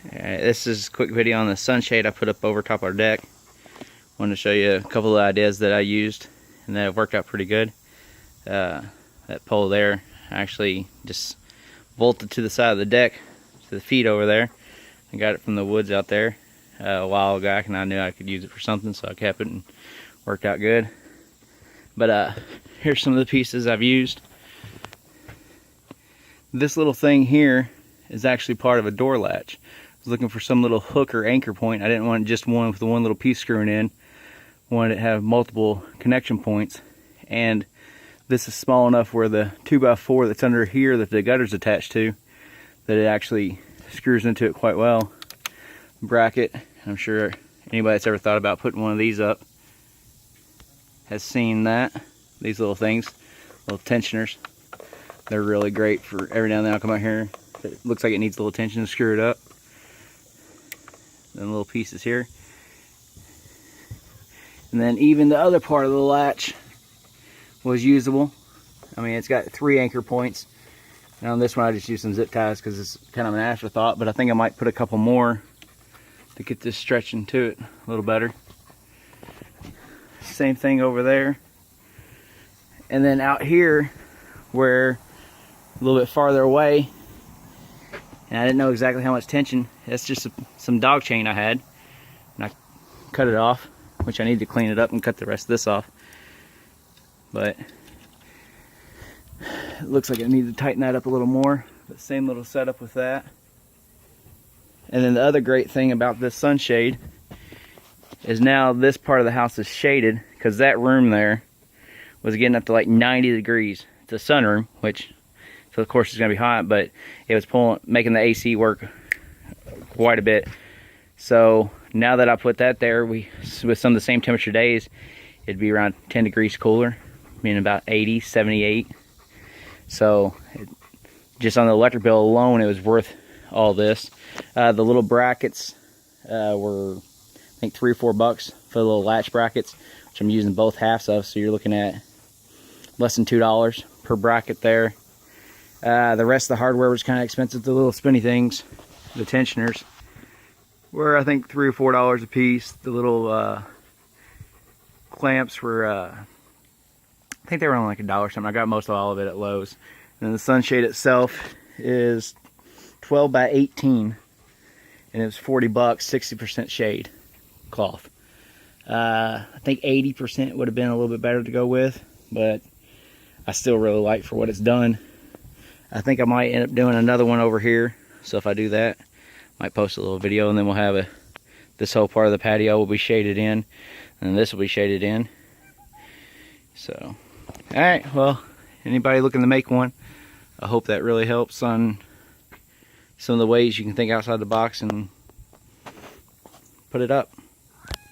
This is a quick video on the sunshade I put up over top our deck. Wanted to show you a couple of ideas that I used and that have worked out pretty good. That pole there, I actually just bolted to the side of the deck, to the feet over there. I got it from the woods out there a while back, and I knew I could use it for something, so I kept it and worked out good. But here's some of the pieces I've used. This little thing here is actually part of a door latch. I was looking for some little hook or anchor point. I didn't want just one with the one little piece screwing in. I wanted it to have multiple connection points. And this is small enough where the 2x4 that's under here that the gutter's attached to, that it actually screws into it quite well. Bracket, I'm sure anybody that's ever thought about putting one of these up has seen that. These little things, little tensioners. They're really great for every now and then I'll come out here. It looks like it needs a little tension to screw it up. Then little pieces here. And then even the other part of the latch was usable. I mean, it's got 3 anchor points. And on this one I just used some zip ties because it's kind of an afterthought, but I think I might put a couple more to get this stretching to it a little better. Same thing over there. And then out here, where a little bit farther away, and I didn't know exactly how much tension, that's just some dog chain I had, and I cut it off, which I need to clean it up and cut the rest of this off. But it looks like I need to tighten that up a little more, but same little setup with that. And then the other great thing about this sunshade is now this part of the house is shaded, because that room there was getting up to like 90 degrees. It's a sunroom, which, so of course it's gonna be hot, but it was making the AC work quite a bit. So now that I put that there, with some of the same temperature days, it'd be around 10 degrees cooler, meaning about 80, 78. So just on the electric bill alone, it was worth all this. The little brackets were, I think, $3 or $4 for the little latch brackets, which I'm using both halves of, so you're looking at less than $2 per bracket there. The rest of the hardware was kind of expensive. The little spinny things, the tensioners, were I think $3 or $4 a piece. The little clamps were, I think they were only like $1 or something. I got most of all of it at Lowe's. And then the sunshade itself is 12 by 18, and it was $40, 60% shade cloth. I think 80% would have been a little bit better to go with, but I still really like for what it's done. I think I might end up doing another one over here, so if I do that, I might post a little video, and then we'll have this whole part of the patio will be shaded in, and this will be shaded in. So, alright, well, anybody looking to make one, I hope that really helps on some of the ways you can think outside the box and put it up.